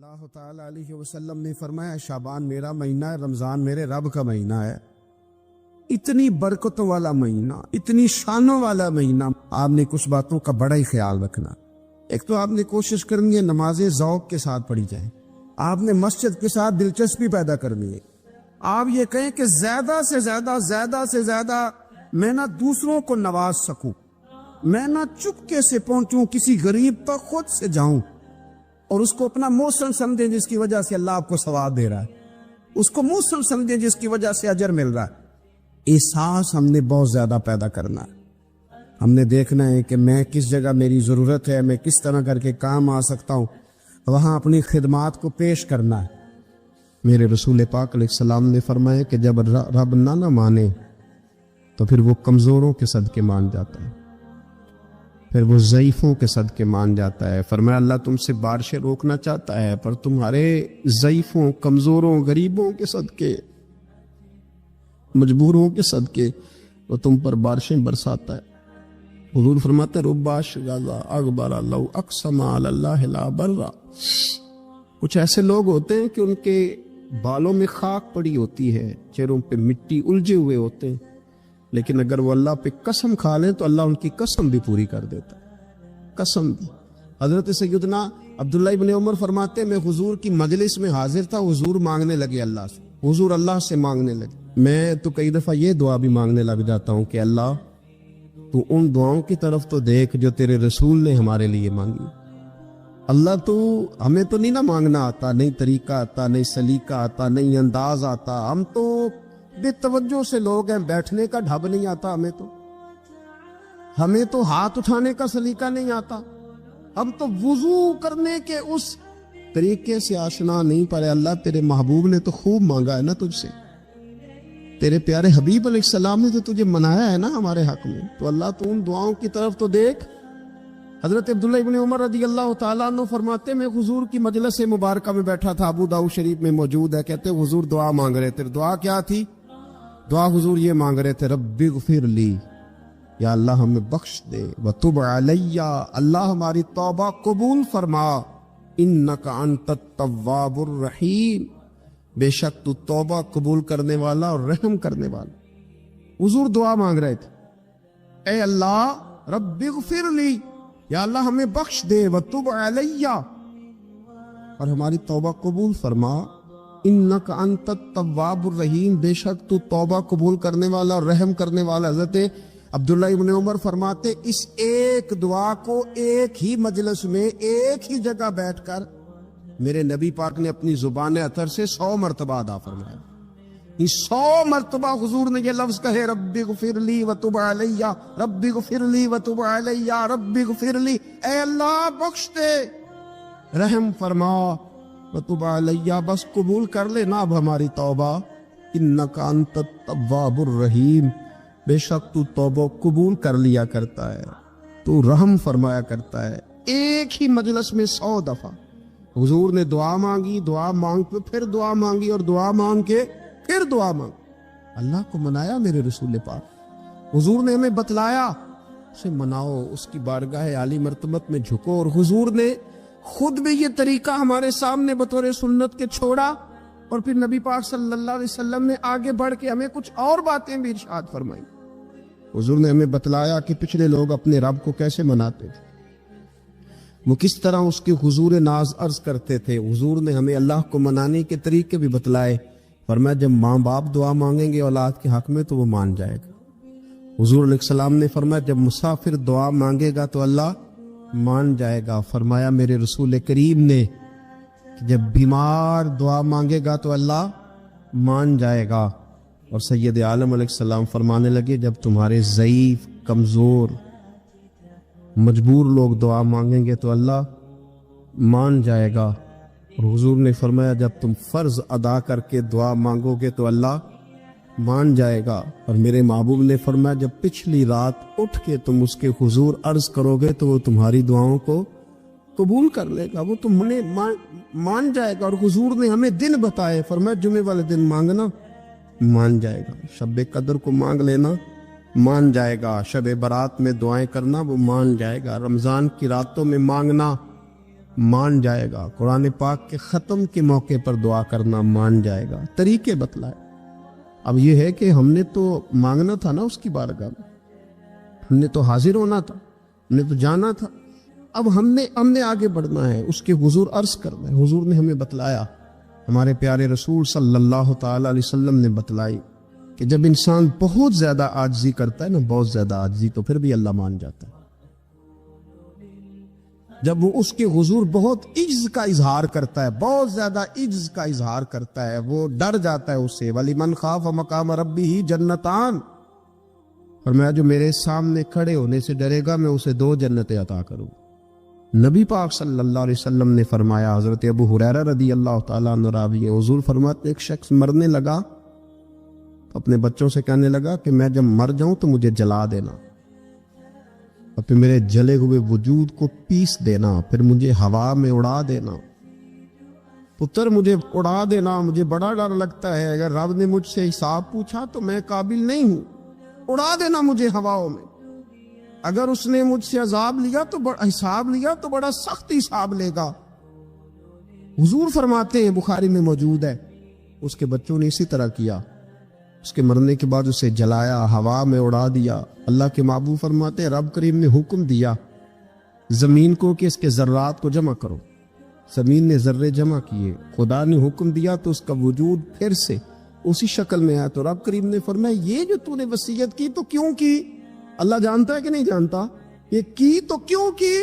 اللہ تعالی علیہ وسلم نے فرمایا شعبان میرا مہینہ ہے، رمضان میرے رب کا مہینہ ہے۔ اتنی برکتوں والا مہینہ، اتنی شانوں والا مہینہ، آپ نے کچھ باتوں کا بڑا ہی خیال رکھنا۔ ایک تو آپ نے کوشش کرنی ہے نمازیں ذوق کے ساتھ پڑھی جائیں، آپ نے مسجد کے ساتھ دلچسپی پیدا کرنی ہے۔ آپ یہ کہیں کہ زیادہ سے زیادہ میں نہ دوسروں کو نواز سکوں، میں نہ چپکے سے پہنچوں کسی غریب تک، خود سے جاؤں اور اس کو اپنا موسم سمجھیں جس کی وجہ سے اللہ آپ کو ثواب دے رہا ہے، اس کو موسم سمجھیں جس کی وجہ سے اجر مل رہا ہے۔ احساس ہم نے بہت زیادہ پیدا کرنا ہے۔ ہم نے دیکھنا ہے کہ میں کس جگہ میری ضرورت ہے، میں کس طرح کر کے کام آ سکتا ہوں، وہاں اپنی خدمات کو پیش کرنا ہے۔ میرے رسول پاک علیہ السلام نے فرمایا کہ جب رب نہ مانے تو پھر وہ کمزوروں کے صدقے مان جاتا ہے، پھر وہ ضعیفوں کے صدقے مان جاتا ہے۔ فرمایا اللہ تم سے بارشیں روکنا چاہتا ہے، پر تمہارے ضعیفوں، کمزوروں، غریبوں کے صدقے، مجبوروں کے صدقے وہ تم پر بارشیں برساتا ہے۔ حضور فرماتے رب اشغال اغبر لو اقسم علی اللہ لا برا۔ کچھ ایسے لوگ ہوتے ہیں کہ ان کے بالوں میں خاک پڑی ہوتی ہے، چہروں پہ مٹی الجھے ہوئے ہوتے ہیں، لیکن اگر وہ اللہ پہ قسم کھا لیں تو اللہ ان کی قسم بھی پوری کر دیتا ہے، قسم بھی۔ حضرت سیدنا عبداللہ ابن عمر فرماتے میں حضور کی مجلس میں حاضر تھا، حضور مانگنے لگے اللہ سے، حضور اللہ سے مانگنے لگے۔ میں تو کئی دفعہ یہ دعا بھی مانگنے لگ جاتا ہوں کہ اللہ تو ان دعاؤں کی طرف تو دیکھ جو تیرے رسول نے ہمارے لیے مانگی۔ اللہ تو ہمیں تو نہیں نہ مانگنا آتا، نہیں طریقہ آتا، نہیں سلیقہ آتا، نہیں انداز آتا، ہم تو بے توجہ سے لوگ ہیں، بیٹھنے کا ڈھب نہیں آتا ہمیں تو ہاتھ اٹھانے کا سلیقہ نہیں آتا، ہم تو وضو کرنے کے اس طریقے سے آشنا نہیں پڑے۔ اللہ تیرے محبوب نے تو خوب مانگا ہے نا تجھ سے، تیرے پیارے حبیب علیہ السلام نے تو تجھے منایا ہے نا ہمارے حق میں، تو اللہ تو ان دعاؤں کی طرف تو دیکھ۔ حضرت عبداللہ ابن عمر رضی اللہ تعالیٰ عنہ فرماتے میں حضور کی مجلس مبارکہ میں بیٹھا تھا، ابو داؤد شریف میں موجود ہے، کہتے حضور دعا مانگ رہے تھے۔ دعا کیا تھی؟ دعا حضور یہ مانگ رہے تھے رب اغفر لی، یا اللہ ہمیں بخش دے، وتب علی، اللہ ہماری توبہ قبول فرما، انک انت التواب الرحیم، بے شک تو توبہ قبول کرنے والا اور رحم کرنے والا۔ حضور دعا مانگ رہے تھے، اے اللہ رب اغفر لی، یا اللہ ہمیں بخش دے، وتب علی، اور ہماری توبہ قبول فرما، انک انت التواب الرحیم، بے شک تو توبہ قبول کرنے والا اور رحم کرنے والا۔ حضرت عبداللہ ابن عمر فرماتے اس ایک دعا کو ایک ہی مجلس میں ایک ہی جگہ بیٹھ کر میرے نبی پاک نے اپنی زبان اطہر سے 100 مرتبہ ادا فرمایا۔ 100 مرتبہ حضور نے یہ لفظ کہے رب اغفر لی وتب علی، رب اغفر لی وتب علی، رب اغفر لی، اے اللہ بخش دے، رحم فرما، وتب علی، بس قبول کر لے نا اب ہماری توبہ، انک انت التواب الرحیم، بے شک تو توبہ قبول کر لیا کرتا ہے، تو رحم فرمایا کرتا ہے۔ ایک ہی مجلس میں 100 دفعہ حضور نے دعا مانگی، دعا مانگ کے پھر دعا مانگی، اور دعا مانگ کے پھر دعا مانگ، اللہ کو منایا میرے رسول پاک۔ حضور نے ہمیں بتلایا اسے مناؤ، اس کی بارگاہ عالی مرتبت میں جھکو، اور حضور نے خود بھی یہ طریقہ ہمارے سامنے بطور سنت کے چھوڑا، اور پھر نبی پاک صلی اللہ علیہ وسلم نے آگے بڑھ کے ہمیں کچھ اور باتیں بھی ارشاد فرمائی۔ حضور نے ہمیں بتلایا کہ پچھلے لوگ اپنے رب کو کیسے مناتے تھے، وہ کس طرح اس کے حضور ناز عرض کرتے تھے۔ حضور نے ہمیں اللہ کو منانے کے طریقے بھی بتلائے، فرمایا جب ماں باپ دعا مانگیں گے اولاد کے حق میں تو وہ مان جائے گا۔ حضور علیہ السلام نے فرمایا جب مسافر دعا مانگے گا تو اللہ مان جائے گا۔ فرمایا میرے رسول کریم نے کہ جب بیمار دعا مانگے گا تو اللہ مان جائے گا۔ اور سید عالم علیہ السلام فرمانے لگے جب تمہارے ضعیف، کمزور، مجبور لوگ دعا مانگیں گے تو اللہ مان جائے گا۔ اور حضور نے فرمایا جب تم فرض ادا کر کے دعا مانگو گے تو اللہ مان جائے گا۔ اور میرے محبوب نے فرمایا جب پچھلی رات اٹھ کے تم اس کے حضور عرض کرو گے تو وہ تمہاری دعاؤں کو قبول کر لے گا، وہ تم نے مان جائے گا۔ اور حضور نے ہمیں دن بتائے، فرمایا جمعے والے دن مانگنا مان جائے گا، شب قدر کو مانگ لینا مان جائے گا، شب برات میں دعائیں کرنا وہ مان جائے گا، رمضان کی راتوں میں مانگنا مان جائے گا، قرآن پاک کے ختم کے موقع پر دعا کرنا مان جائے گا، طریقے بتلائے۔ اب یہ ہے کہ ہم نے تو مانگنا تھا نا اس کی بارگاہ میں، ہم نے تو حاضر ہونا تھا، ہم نے تو جانا تھا۔ اب ہم نے آگے بڑھنا ہے، اس کے حضور عرض کرنا ہے۔ حضور نے ہمیں بتلایا، ہمارے پیارے رسول صلی اللہ تعالی علیہ وسلم نے بتلائی کہ جب انسان بہت زیادہ عاجزی کرتا ہے نا، بہت زیادہ عاجزی، تو پھر بھی اللہ مان جاتا ہے۔ جب وہ اس کے حضور بہت عجز کا اظہار کرتا ہے، بہت زیادہ عجز کا اظہار کرتا ہے، وہ ڈر جاتا ہے اس سے۔ وَلِمَنْ خَافَ مَقَامَ رَبِّهِ جَنَّتَانِ، فرمایا جو میرے سامنے کھڑے ہونے سے ڈرے گا میں اسے 2 جنتیں عطا کروں۔ نبی پاک صلی اللہ علیہ وسلم نے فرمایا، حضرت ابو ہریرہ رضی اللہ تعالیٰ عنہ راوی ہے، حضور فرماتے ایک شخص مرنے لگا تو اپنے بچوں سے کہنے لگا کہ میں جب مر جاؤں تو مجھے جلا دینا، اور پھر میرے جلے ہوئے وجود کو پیس دینا، پھر مجھے ہوا میں اڑا دینا۔ پتر مجھے اڑا دینا، مجھے بڑا ڈر لگتا ہے، اگر رب نے مجھ سے حساب پوچھا تو میں قابل نہیں ہوں، اڑا دینا مجھے ہواؤں میں۔ اگر اس نے مجھ سے عذاب لیا تو حساب لیا تو بڑا سخت حساب لے گا۔ حضور فرماتے ہیں، بخاری میں موجود ہے، اس کے بچوں نے اسی طرح کیا، اس کے مرنے کے بعد اسے جلایا، ہوا میں اڑا دیا۔ اللہ کے محبوب فرماتے ہیں رب کریم نے حکم دیا زمین کو کہ اس کے ذرات کو جمع کرو، زمین نے ذرے جمع کیے، خدا نے حکم دیا تو اس کا وجود پھر سے اسی شکل میں آیا۔ تو رب کریم نے فرمایا یہ جو تو نے وصیت کی تو کیوں کی؟ اللہ جانتا ہے کہ نہیں جانتا؟ یہ کی تو کیوں کی؟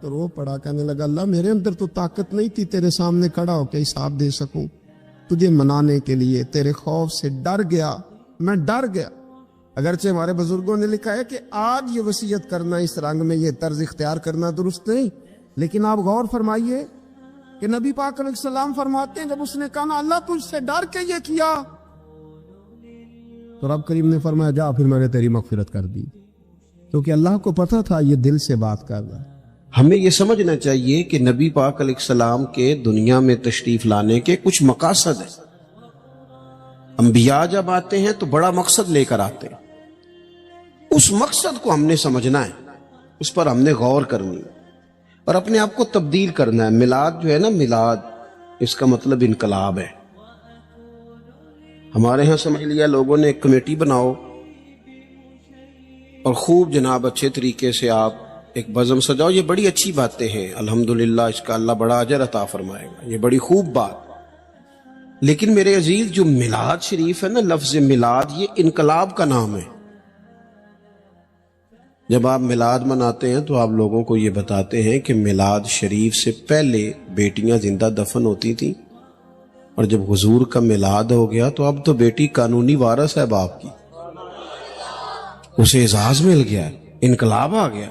تو رو پڑا، کہنے لگا اللہ میرے اندر تو طاقت نہیں تھی تیرے سامنے کھڑا ہو کے حساب دے سکوں، تجھے منانے کے لیے تیرے خوف سے ڈر گیا، میں ڈر گیا۔ اگرچہ ہمارے بزرگوں نے لکھا ہے کہ آج یہ وصیت کرنا، اس رنگ میں یہ طرز اختیار کرنا درست نہیں، لیکن آپ غور فرمائیے کہ نبی پاک علیہ السلام فرماتے ہیں جب اس نے کہا نا اللہ تجھ سے ڈر کے یہ کیا، تو رب کریم نے فرمایا جا پھر میں نے تیری مغفرت کر دی، کیونکہ اللہ کو پتا تھا یہ دل سے بات کر رہا ہے۔ ہمیں یہ سمجھنا چاہیے کہ نبی پاک علیہ السلام کے دنیا میں تشریف لانے کے کچھ مقاصد ہیں۔ انبیاء جب آتے ہیں تو بڑا مقصد لے کر آتے ہیں، اس مقصد کو ہم نے سمجھنا ہے، اس پر ہم نے غور کرنی ہے اور اپنے آپ کو تبدیل کرنا ہے۔ میلاد جو ہے نا، میلاد اس کا مطلب انقلاب ہے۔ ہمارے ہاں سمجھ لیا لوگوں نے ایک کمیٹی بناؤ اور خوب جناب اچھے طریقے سے آپ ایک بزم سجاؤ، یہ بڑی اچھی باتیں ہیں، الحمدللہ اس کا اللہ بڑا اجر عطا فرمائے گا، یہ بڑی خوب بات۔ لیکن میرے عزیز جو میلاد شریف ہے نا، لفظ میلاد یہ انقلاب کا نام ہے۔ جب آپ میلاد مناتے ہیں تو آپ لوگوں کو یہ بتاتے ہیں کہ میلاد شریف سے پہلے بیٹیاں زندہ دفن ہوتی تھیں، اور جب حضور کا میلاد ہو گیا تو اب تو بیٹی قانونی وارث ہے باپ کی، اسے اعزاز مل گیا، انقلاب آ گیا۔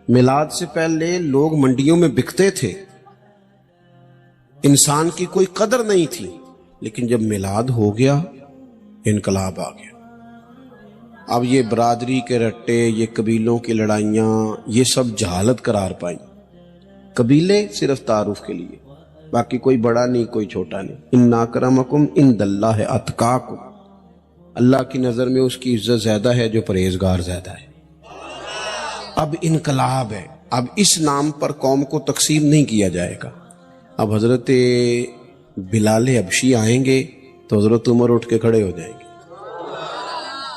میلاد سے پہلے لوگ منڈیوں میں بکتے تھے، انسان کی کوئی قدر نہیں تھی، لیکن جب میلاد ہو گیا انقلاب آ گیا۔ اب یہ برادری کے رٹے، یہ قبیلوں کی لڑائیاں، یہ سب جہالت قرار پائیں۔ قبیلے صرف تعارف کے لیے، باقی کوئی بڑا نہیں کوئی چھوٹا نہیں۔ ان اکرمکم عند اللہ اتقاکم، اللہ کی نظر میں اس کی عزت زیادہ ہے جو پرہیزگار زیادہ ہے۔ اب انقلاب ہے، اب اس نام پر قوم کو تقسیم نہیں کیا جائے گا۔ اب حضرت بلال حبشی آئیں گے تو حضرت عمر اٹھ کے کھڑے ہو جائیں گے،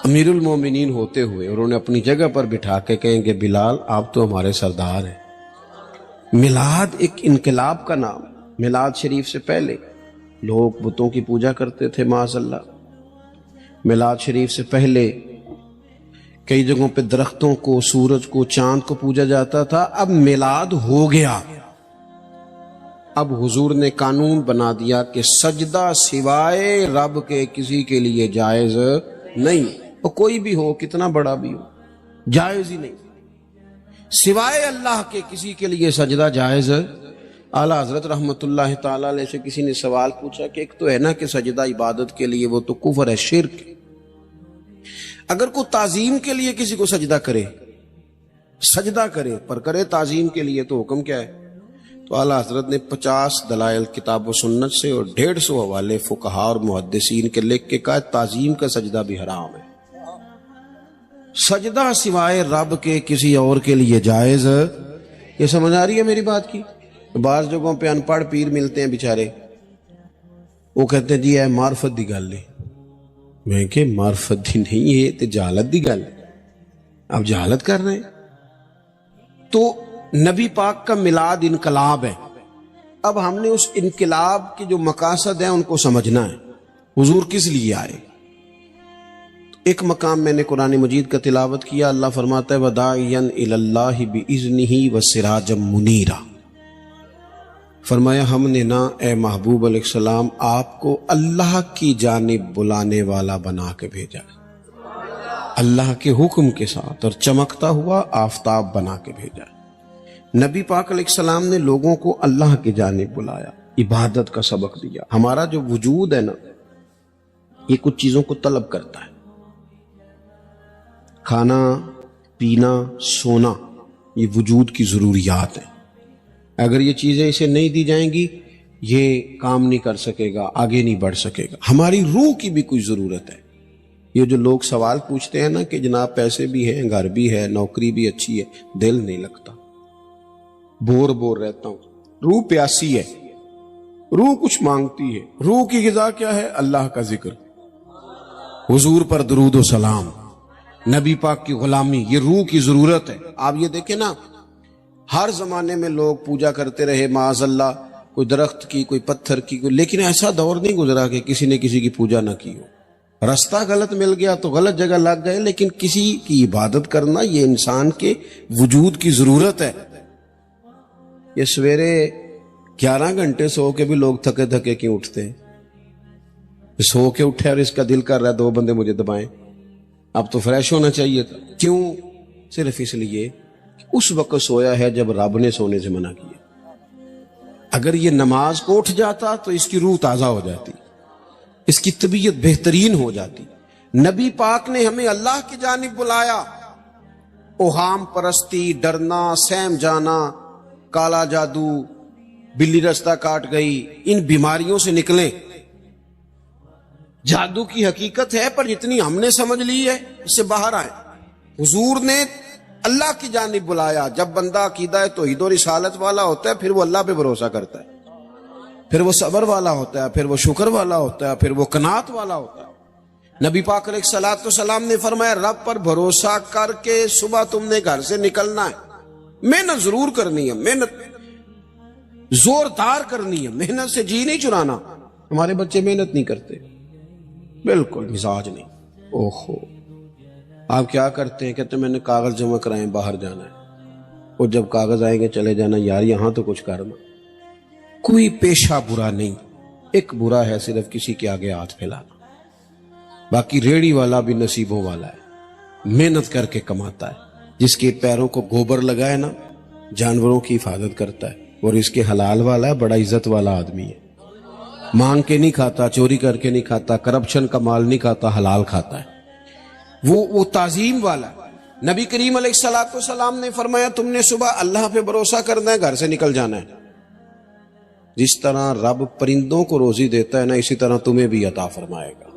امیر المومنین ہوتے ہوئے، اور انہیں اپنی جگہ پر بٹھا کے کہیں گے بلال آپ تو ہمارے سردار ہیں۔ میلاد ایک انقلاب کا نام۔ میلاد شریف سے پہلے لوگ بتوں کی پوجا کرتے تھے، معاذ اللہ۔ میلاد شریف سے پہلے کئی جگہوں پہ درختوں کو، سورج کو، چاند کو پوجا جاتا تھا۔ اب میلاد ہو گیا، اب حضور نے قانون بنا دیا کہ سجدہ سوائے رب کے کسی کے لیے جائز نہیں، اور کوئی بھی ہو، کتنا بڑا بھی ہو، جائز ہی نہیں، سوائے اللہ کے کسی کے لیے سجدہ جائز۔ اعلیٰ حضرت رحمت اللہ تعالیٰ علیہ سے کسی نے سوال پوچھا کہ ایک تو ہے نا کہ سجدہ عبادت کے لیے، وہ تو کفر ہے، شرک۔ اگر کوئی تعظیم کے لیے کسی کو سجدہ کرے، سجدہ کرے پر کرے تعظیم کے لیے، تو حکم کیا ہے؟ تو اعلیٰ حضرت نے 50 دلائل کتاب و سنت سے اور 150 حوالے فقہاء اور محدثین کے لکھ کے کہا تعظیم کا سجدہ بھی حرام ہے۔ سجدہ سوائے رب کے کسی اور کے لیے جائز۔ یہ سمجھ آ رہی ہے میری بات کی؟ بعض جگہوں پہ ان پڑھ پیر ملتے ہیں بیچارے, وہ کہتے ہیں جی اے معرفت دی گل ہے. میں کہ معرفت دی نہیں, یہ تے جہالت دی گل ہے, آپ جہالت کر رہے ہیں. تو نبی پاک کا میلاد انقلاب ہے. اب ہم نے اس انقلاب کے جو مقاصد ہیں ان کو سمجھنا ہے. حضور کس لیے آئے؟ ایک مقام میں نے قرآن مجید کا تلاوت کیا, اللہ فرماتا ہے وَدَاعِيًا إِلَى اللَّهِ بِإِذْنِهِ وَسِرَاجًا مُنِيرًا. فرمایا ہم نے نا اے محبوب علیہ السلام آپ کو اللہ کی جانب بلانے والا بنا کے بھیجا, اللہ کے حکم کے ساتھ, اور چمکتا ہوا آفتاب بنا کے بھیجا. نبی پاک علیہ السلام نے لوگوں کو اللہ کی جانب بلایا, عبادت کا سبق دیا. ہمارا جو وجود ہے نا یہ کچھ چیزوں کو طلب کرتا ہے. کھانا, پینا, سونا, یہ وجود کی ضروریات ہیں. اگر یہ چیزیں اسے نہیں دی جائیں گی یہ کام نہیں کر سکے گا, آگے نہیں بڑھ سکے گا. ہماری روح کی بھی کوئی ضرورت ہے. یہ جو لوگ سوال پوچھتے ہیں نا کہ جناب پیسے بھی ہیں, گھر بھی ہے, نوکری بھی اچھی ہے, دل نہیں لگتا, بور رہتا ہوں. روح پیاسی ہے, روح کچھ مانگتی ہے. روح کی غذا کیا ہے؟ اللہ کا ذکر, حضور پر درود و سلام, نبی پاک کی غلامی, یہ روح کی ضرورت ہے. آپ یہ دیکھیں نا ہر زمانے میں لوگ پوجا کرتے رہے معاذ اللہ, کوئی درخت کی, کوئی پتھر کی, لیکن ایسا دور نہیں گزرا کہ کسی نے کسی کی پوجا نہ کی ہو. رستہ غلط مل گیا تو غلط جگہ لگ گئے, لیکن کسی کی عبادت کرنا یہ انسان کے وجود کی ضرورت ہے. یہ سویرے 11 گھنٹے سو کے بھی لوگ تھکے تھکے کیوں اٹھتے ہیں؟ سو کے اٹھے اور اس کا دل کر رہا ہے 2 بندے مجھے دبائیں, اب تو فریش ہونا چاہیے تھا. کیوں؟ صرف اس لیے اس وقت سویا ہے جب رب نے سونے سے منع کیا. اگر یہ نماز کو اٹھ جاتا تو اس کی روح تازہ ہو جاتی, اس کی طبیعت بہترین ہو جاتی. نبی پاک نے ہمیں اللہ کی جانب بلایا. اوہام پرستی, ڈرنا, سہم جانا, کالا جادو, بلی رستہ کاٹ گئی, ان بیماریوں سے نکلیں. جادو کی حقیقت ہے پر جتنی ہم نے سمجھ لی ہے اس سے باہر آئے. حضور نے اللہ کی جانب بلایا. جب بندہ عقیدہ توحید و رسالت والا ہوتا ہے پھر وہ اللہ پہ بھروسہ کرتا ہے, پھر وہ صبر والا ہوتا ہے, پھر وہ شکر والا ہوتا ہے, پھر وہ قناعت والا ہوتا ہے. نبی پاک علیہ الصلوۃ والسلام نے فرمایا رب پر بھروسہ کر کے صبح تم نے گھر سے نکلنا ہے. محنت ضرور کرنی ہے, محنت زوردار کرنی ہے, محنت سے جی نہیں چرانا. ہمارے بچے محنت نہیں کرتے, بالکل مزاج نہیں. اوہو, آپ کیا کرتے ہیں؟ کہتے ہیں میں نے کاغذ جمع کرائیں, باہر جانا ہے, اور جب کاغذ آئیں گے چلے جانا. یار یہاں تو کچھ کرنا. کوئی پیشہ برا نہیں, ایک برا ہے صرف کسی کے آگے ہاتھ پھیلانا. باقی ریڑھی والا بھی نصیبوں والا ہے, محنت کر کے کماتا ہے. جس کے پیروں کو گوبر لگائے نا جانوروں کی حفاظت کرتا ہے, اور اس کے حلال والا ہے, بڑا عزت والا آدمی ہے. مانگ کے نہیں کھاتا, چوری کر کے نہیں کھاتا, کرپشن کا مال نہیں کھاتا, حلال کھاتا ہے. وہ تعظیم والا. نبی کریم علیہ الصلوۃ والسلام نے فرمایا تم نے صبح اللہ پہ بھروسہ کرنا ہے, گھر سے نکل جانا ہے. جس طرح رب پرندوں کو روزی دیتا ہے نا اسی طرح تمہیں بھی عطا فرمائے گا.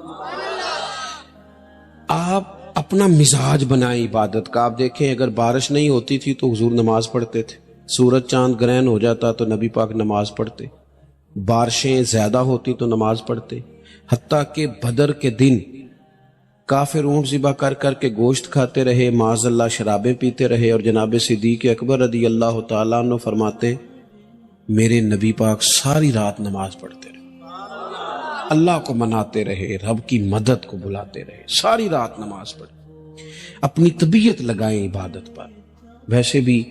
آپ اپنا مزاج بنائیں عبادت کا. آپ دیکھیں اگر بارش نہیں ہوتی تھی تو حضور نماز پڑھتے تھے, سورج چاند گرہن ہو جاتا تو نبی پاک نماز پڑھتے, بارشیں زیادہ ہوتی تو نماز پڑھتے. حتیٰ کہ بدر کے دن کافر اونٹ ذبح کر کر کے گوشت کھاتے رہے, معاذ اللہ شرابیں پیتے رہے, اور جناب صدیق اکبر رضی اللہ تعالیٰ عنہ فرماتے میرے نبی پاک ساری رات نماز پڑھتے رہے, اللہ کو مناتے رہے, رب کی مدد کو بلاتے رہے, ساری رات نماز پڑھے. اپنی طبیعت لگائیں عبادت پر. ویسے بھی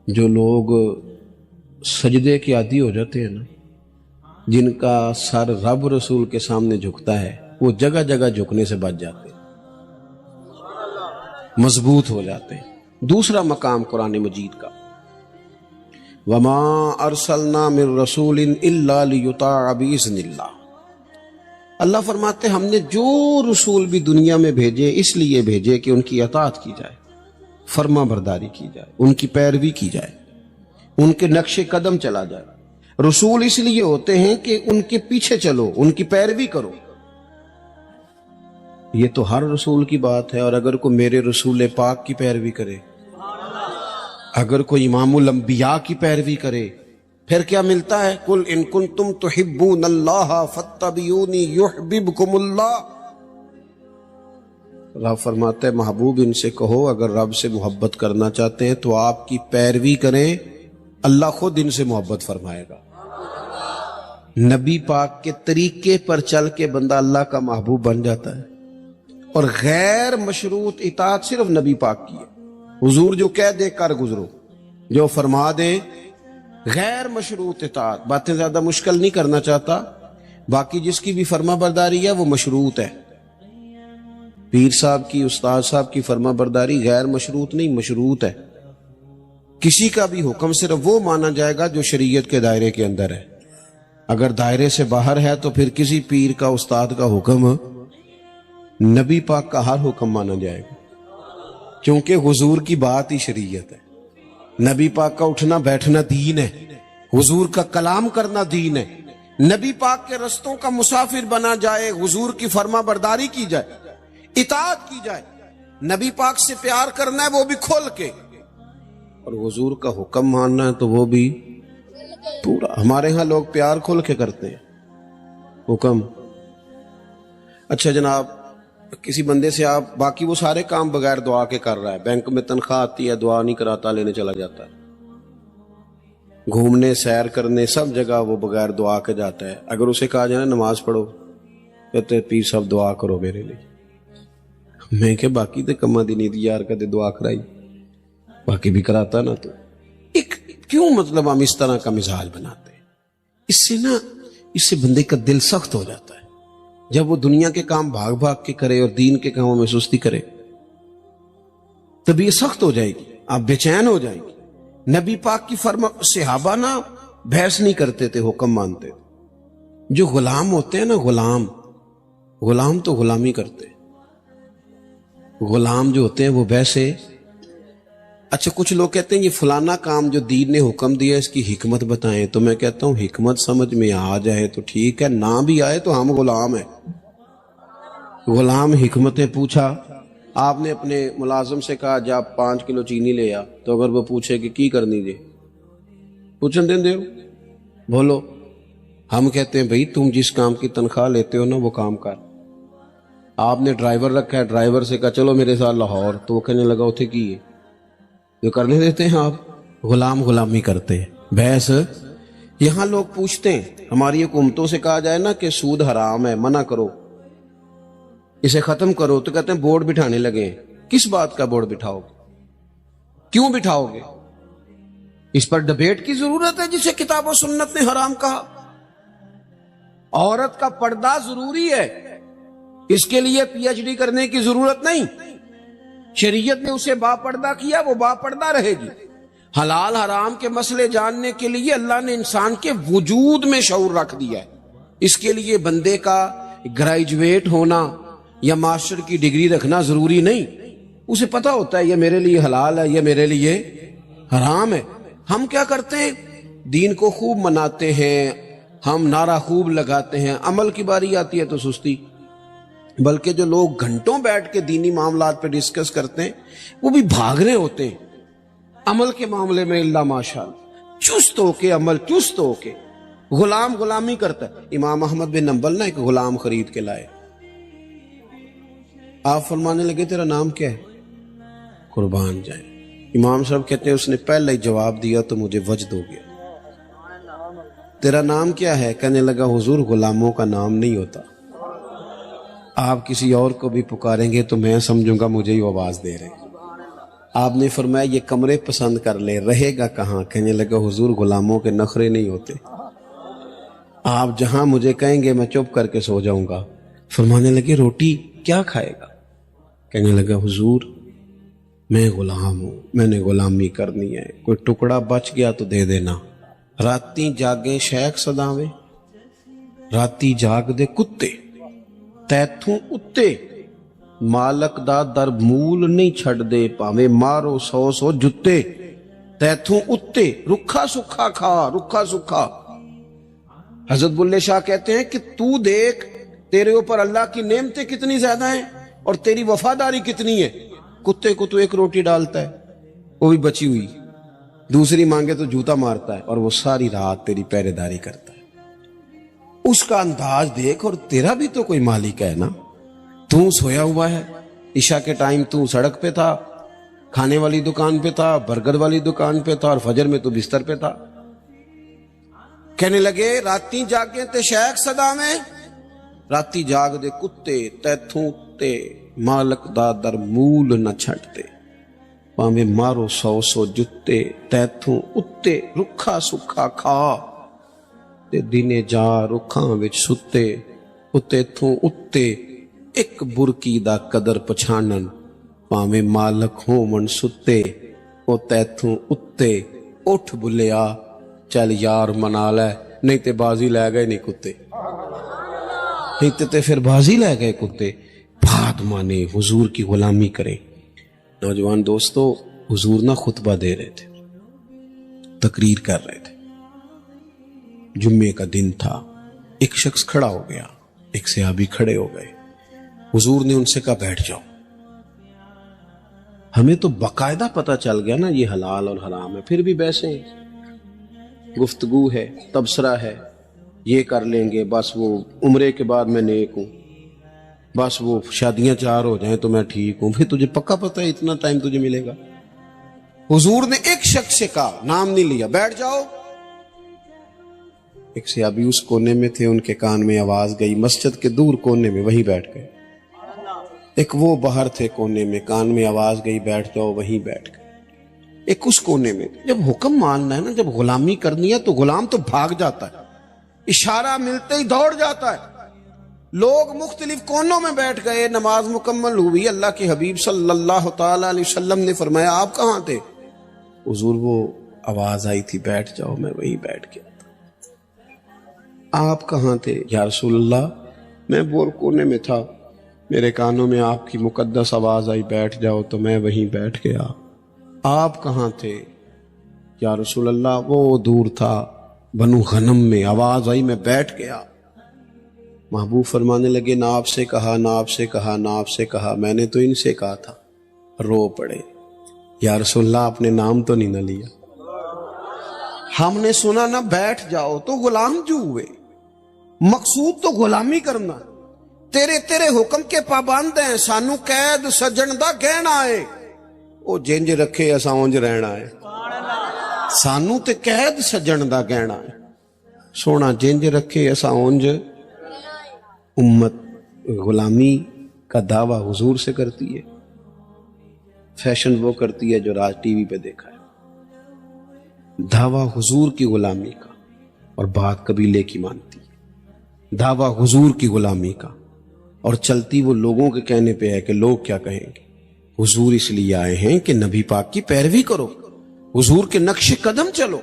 جو لوگ سجدے کے عادی ہو جاتے ہیں نا, جن کا سر رب رسول کے سامنے جھکتا ہے, وہ جگہ جگہ جھکنے سے بچ جاتے ہیں, مضبوط ہو جاتے ہیں. دوسرا مقام قرآن مجید کا وما ارسلنا من رسول الا لیطاع باذن اللہ. اللہ فرماتے ہم نے جو رسول بھی دنیا میں بھیجے اس لیے بھیجے کہ ان کی اطاعت کی جائے, فرما برداری کی جائے, ان کی پیروی کی جائے, ان کے نقش قدم چلا جائے. رسول اس لیے ہوتے ہیں کہ ان کے پیچھے چلو, ان کی پیروی کرو. یہ تو ہر رسول کی بات ہے. اور اگر کوئی میرے رسول پاک کی پیروی کرے, اگر کوئی امام الانبیاء کی پیروی کرے, پھر کیا ملتا ہے؟ قل ان کنتم تحبون اللہ فاتبعونی یحببکم اللہ. رب فرماتے ہیں محبوب ان سے کہو اگر رب سے محبت کرنا چاہتے ہیں تو آپ کی پیروی کریں، اللہ خود ان سے محبت فرمائے گا. نبی پاک کے طریقے پر چل کے بندہ اللہ کا محبوب بن جاتا ہے. اور غیر مشروط اطاعت صرف نبی پاک کی ہے. حضور جو کہہ دے کر گزرو، جو فرما دے. غیر مشروط اطاعت باتیں زیادہ مشکل نہیں کرنا چاہتا، باقی جس کی بھی فرما برداری ہے وہ مشروط ہے. پیر صاحب کی، استاد صاحب کی فرما برداری غیر مشروط نہیں، مشروط ہے. کسی کا بھی حکم صرف وہ مانا جائے گا جو شریعت کے دائرے کے اندر ہے. اگر دائرے سے باہر ہے تو پھر کسی پیر کا، استاد کا حکم، نبی پاک کا ہر حکم مانا جائے گا، کیونکہ حضور کی بات ہی شریعت ہے. نبی پاک کا اٹھنا بیٹھنا دین ہے، حضور کا کلام کرنا دین ہے. نبی پاک کے رستوں کا مسافر بنا جائے، حضور کی فرما برداری کی جائے، اطاعت کی جائے. نبی پاک سے پیار کرنا ہے وہ بھی کھول کے، اور حضور کا حکم ماننا ہے تو وہ بھی پورا. ہمارے ہاں لوگ پیار کھول کے کرتے ہیں، حکم. اچھا جناب، کسی بندے سے آپ باقی وہ سارے کام بغیر دعا کے کر رہا ہے، بینک میں تنخواہ آتی ہے دعا نہیں کراتا، لینے چلا جاتا ہے. گھومنے، سیر کرنے، سب جگہ وہ بغیر دعا کے جاتا ہے. اگر اسے کہا جائے نماز پڑھو، کہتے پیر صاحب دعا کرو میرے لیے. میں کہ باقی تے کما دی نہیں دی یار، کدے دعا کرائی، باقی بھی کراتا نا. تو ایک کیوں مطلب ہم اس طرح کا مزاج بناتے ہیں؟ اس سے بندے کا دل سخت ہو جاتا ہے. جب وہ دنیا کے کام بھاگ بھاگ کے کرے اور دین کے کاموں میں سستی کرے تب یہ سخت ہو جائے گی، آپ بے چین ہو جائیں گی. نبی پاک کی فرما، صحابہ نا بحث نہیں کرتے تھے، حکم مانتے تھے. جو غلام ہوتے ہیں نا، غلام تو غلامی کرتے ہیں. غلام جو ہوتے ہیں وہ ویسے. اچھا کچھ لوگ کہتے ہیں یہ فلانا کام جو دین نے حکم دیا اس کی حکمت بتائیں، تو میں کہتا ہوں حکمت سمجھ میں آ جائے تو ٹھیک ہے، نہ بھی آئے تو ہم غلام ہیں. غلام حکمتیں پوچھا، آپ نے اپنے ملازم سے کہا جا 5 کلو چینی لے آ، تو اگر وہ پوچھے کہ کی کرنی جے، پوچھن دیں دے بولو. ہم کہتے ہیں بھئی تم جس کام کی تنخواہ لیتے ہو نا وہ کام کر. آپ نے ڈرائیور رکھا ہے، ڈرائیور سے کہا چلو میرے ساتھ لاہور، تو وہ کہنے لگا اتھے کی ہے، جو کرنے دیتے ہیں آپ. غلامی کرتے ہیں، بحث. یہاں لوگ پوچھتے ہیں، ہماری حکومتوں سے کہا جائے نا کہ سود حرام ہے، منع کرو، اسے ختم کرو، تو کہتے ہیں بورڈ بٹھانے لگے ہیں. کس بات کا بورڈ بٹھاؤ گے؟ کیوں بٹھاؤ گے؟ اس پر ڈبیٹ کی ضرورت ہے جسے کتاب و سنت نے حرام کہا. عورت کا پردہ ضروری ہے، اس کے لیے پی ایچ ڈی کرنے کی ضرورت نہیں. شریعت نے اسے با پردہ کیا، وہ با پردہ رہے گی. حلال حرام کے مسئلے جاننے کے لیے اللہ نے انسان کے وجود میں شعور رکھ دیا ہے. اس کے لیے بندے کا گریجویٹ ہونا یا ماسٹر کی ڈگری رکھنا ضروری نہیں. اسے پتا ہوتا ہے یہ میرے لیے حلال ہے، یہ میرے لیے حرام ہے. ہم کیا کرتے ہیں؟ دین کو خوب مناتے ہیں، ہم نعرہ خوب لگاتے ہیں، عمل کی باری آتی ہے تو سستی. بلکہ جو لوگ گھنٹوں بیٹھ کے دینی معاملات پہ ڈسکس کرتے ہیں وہ بھی بھاگ رہے ہوتے ہیں. عمل کے معاملے میں اللہ ماشاءاللہ چست ہو کے، عمل چست ہو کے. غلامی کرتا ہے. امام احمد بن حنبل ایک غلام خرید کے لائے. آپ فرمانے لگے تیرا نام کیا ہے؟ قربان جائیں. امام صاحب کہتے ہیں اس نے پہلے ہی جواب دیا تو مجھے وجد ہو گیا. تیرا نام کیا ہے؟ کہنے لگا حضور غلاموں کا نام نہیں ہوتا، آپ کسی اور کو بھی پکاریں گے تو میں سمجھوں گا مجھے ہی آواز دے رہے ہیں. آپ نے فرمایا یہ کمرے پسند کر لے، رہے گا کہاں؟ کہنے لگا حضور غلاموں کے نخرے نہیں ہوتے، آپ جہاں مجھے کہیں گے میں چپ کر کے سو جاؤں گا. فرمانے لگے روٹی کیا کھائے گا؟ کہنے لگا حضور میں غلام ہوں، میں نے غلامی کرنی ہے، کوئی ٹکڑا بچ گیا تو دے دینا. راتی جاگے شیخ صداویں، راتی جاگ دے کتے تیتھوں اتے، مالک دا در مول نہیں چھڑ دے، پاویں مارو 100 جتے. تیتھوں اتے رکھا سکھا کھا، رکھا سکھا. حضرت بلے شاہ کہتے ہیں کہ تو دیکھ تیرے اوپر اللہ کی نعمتیں کتنی زیادہ ہیں اور تیری وفاداری کتنی ہے. کتے کو تو ایک روٹی ڈالتا ہے وہ بھی بچی ہوئی، دوسری مانگے تو جوتا مارتا ہے اور وہ ساری رات تیری پہرےداری کرتا ہے. اس کا انداز دیکھ. اور تیرا بھی تو کوئی مالک ہے نا. تو سویا ہوا ہے, عشاء کے ٹائم تو سڑک پہ تھا, کھانے والی دکان پہ تھا, برگر والی دکان پہ تھا, اور فجر میں تو بستر پہ تھا. کہنے لگے راتی جاگے تے شیخ صدا میں, راتی جاگ دے کتے تیتھوں تے مالک دا در مول نہ چھٹتے, پاویں مارو 100 جتے تیتھوں اتے رکھا سکھا کھا, تے دینے جا رکھاں وچ ستے اتے تھوں اتے ایک برکی دا قدر پچھانن, پاویں مالک ہومن ستے او تیتھوں اتے اٹھ بلیا چل یار منا لے, نہیں تے بازی لے گئے نہیں کتے, نہیں تے پھر بازی لے گئے کتے. بات مانے حضور کی غلامی کریں. نوجوان دوستو, حضور نہ خطبہ دے رہے تھے, تقریر کر رہے تھے. جمعے کا دن تھا. ایک شخص کھڑا ہو گیا, ایک صحابی کھڑے ہو گئے. حضور نے ان سے کہا بیٹھ جاؤ. ہمیں تو باقاعدہ پتہ چل گیا نا یہ حلال اور حرام ہے, پھر بھی بیسیں, گفتگو ہے, تبصرہ ہے, یہ کر لیں گے, بس وہ عمرے کے بعد میں نیک ہوں, بس وہ شادیاں 4 ہو جائیں تو میں ٹھیک ہوں. پھر تجھے پکا پتہ ہے اتنا ٹائم تجھے ملے گا. حضور نے ایک شخص سے کہا, نام نہیں لیا, بیٹھ جاؤ. ایک صحابی اس کونے میں تھے, ان کے کان میں آواز گئی, مسجد کے دور کونے میں, وہیں بیٹھ گئے. ایک وہ باہر تھے کونے میں, کان میں آواز گئی بیٹھ جاؤ, وہیں بیٹھ گئے. ایک اس کونے میں. جب حکم ماننا ہے نا, جب غلامی کرنی ہے تو غلام تو بھاگ جاتا ہے, اشارہ ملتے ہی دوڑ جاتا ہے. لوگ مختلف کونوں میں بیٹھ گئے, نماز مکمل ہوئی. اللہ کے حبیب صلی اللہ تعالی علیہ وسلم نے فرمایا آپ کہاں تھے؟ حضور وہ آواز آئی تھی بیٹھ جاؤ, میں وہیں بیٹھ گیا تھا. آپ کہاں تھے؟ یا رسول اللہ میں وہ کونے میں تھا, میرے کانوں میں آپ کی مقدس آواز آئی بیٹھ جاؤ تو میں وہیں بیٹھ گیا. آپ کہاں تھے؟ یا رسول اللہ وہ دور تھا, بنو غنم میں, آواز آئی میں بیٹھ گیا. محبوب فرمانے لگے نہ آپ سے کہا, نہ آپ سے کہا, نہ آپ سے کہا, میں نے تو ان سے کہا تھا. رو پڑے. یا رسول اللہ آپ نے نام تو نہیں نہ لیا, ہم نے سنا نہ بیٹھ جاؤ تو غلام جو ہوئے. مقصود تو غلامی کرنا. تیرے حکم کے پابند ہیں, سانو قید سجن دا گہنا ہے, او جنج رکھے اساں اونج رہنا ہے. سانو تے قید سجن دا گہنا ہے, سونا جنج رکھے اساں اونج. امت غلامی کا دعویٰ حضور سے کرتی ہے, فیشن وہ کرتی ہے جو راج ٹی وی پہ دیکھا ہے. دعویٰ حضور کی غلامی کا, اور بات قبیلے کی مانتی ہے. دعویٰ حضور کی غلامی کا, اور چلتی وہ لوگوں کے کہنے پہ ہے کہ لوگ کیا کہیں گے. حضور اس لیے آئے ہیں کہ نبی پاک کی پیروی کرو, حضور کے نقش قدم چلو.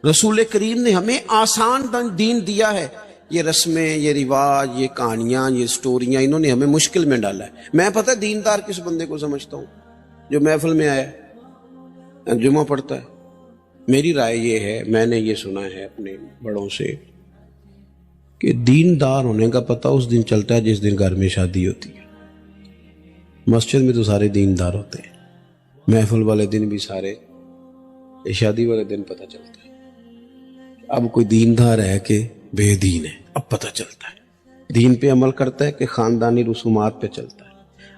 رسول کریم نے ہمیں آسان دین دیا ہے. یہ رسمیں, یہ رواج, یہ کہانیاں, یہ سٹوریاں, انہوں نے ہمیں مشکل میں ڈالا ہے. میں پتہ دیندار کس بندے کو سمجھتا ہوں؟ جو محفل میں آیا, جمعہ پڑھتا ہے. میری رائے یہ ہے, میں نے یہ سنا ہے اپنے بڑوں سے, کہ دیندار ہونے کا پتہ اس دن چلتا ہے جس دن گھر میں شادی ہوتی ہے. مسجد میں تو سارے دیندار ہوتے ہیں, محفل والے دن بھی سارے, شادی والے دن پتہ چلتا ہے. اب کوئی دیندار ہے کہ بے دین ہے, اب پتہ چلتا ہے. دین پہ عمل کرتا ہے کہ خاندانی رسومات پہ چلتا ہے.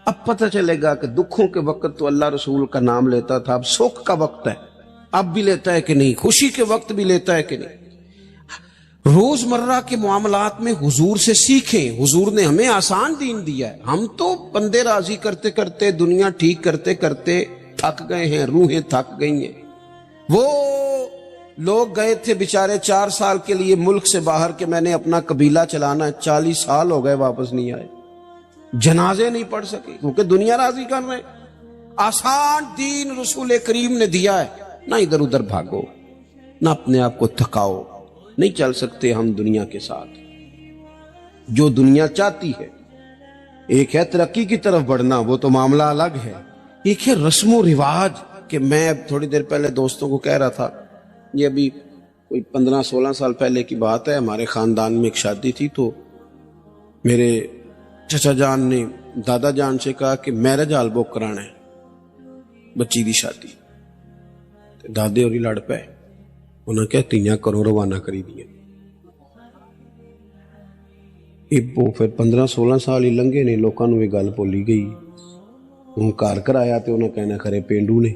اب پتہ چلے گا کہ دکھوں کے وقت تو اللہ رسول کا نام لیتا تھا, اب سکھ کا وقت ہے, اب بھی لیتا ہے کہ نہیں, خوشی کے وقت بھی لیتا ہے کہ نہیں. روز مرہ کے معاملات میں حضور سے سیکھیں. حضور نے ہمیں آسان دین دیا ہے. ہم تو بندے راضی کرتے کرتے, دنیا ٹھیک کرتے کرتے تھک گئے ہیں, روحیں تھک گئی ہیں. وہ لوگ گئے تھے بیچارے 4 سال کے لیے ملک سے باہر, کہ میں نے اپنا قبیلہ چلانا ہے, 40 سال ہو گئے واپس نہیں آئے, جنازے نہیں پڑھ سکے, کیونکہ دنیا راضی کر رہے ہیں. آسان دین رسول کریم نے دیا ہے. نہ ادھر ادھر بھاگو, نہ اپنے آپ کو تھکاؤ. نہیں چل سکتے ہم دنیا کے ساتھ, جو دنیا چاہتی ہے. ایک ہے ترقی کی طرف بڑھنا, وہ تو معاملہ الگ ہے. ایک ہے رسم و رواج, کہ میں تھوڑی دیر پہلے دوستوں کو کہہ رہا تھا, یہ ابھی کوئی 15-16 سال پہلے کی بات ہے, ہمارے خاندان میں ایک شادی تھی, تو میرے چچا جان نے دادا جان سے کہا کہ میرج ہال بک کرانا ہے بچی دی شادی. ਤੇ ਦਾਦੇ ਹੋਰੀ ਲੜ ਪਏ। ਉਹਨਾਂ ਕਿਹਾ ਧੀਆਂ ਘਰੋਂ ਰਵਾਨਾ ਕਰੀ ਦੀਆਂ। ਇਹ ਫਿਰ 15-16 ਸਾਲ ਹੀ ਲੰਘੇ ਨੇ, ਲੋਕਾਂ ਨੂੰ ਇਹ ਗੱਲ ਭੁੱਲੀ ਗਈ। ਹੁਣ ਘਰ ਕਰਾਇਆ ਤੇ ਉਹਨਾਂ ਕਹਿਣਾ ਖਰੇ ਪੇਂਡੂ ਨੇ,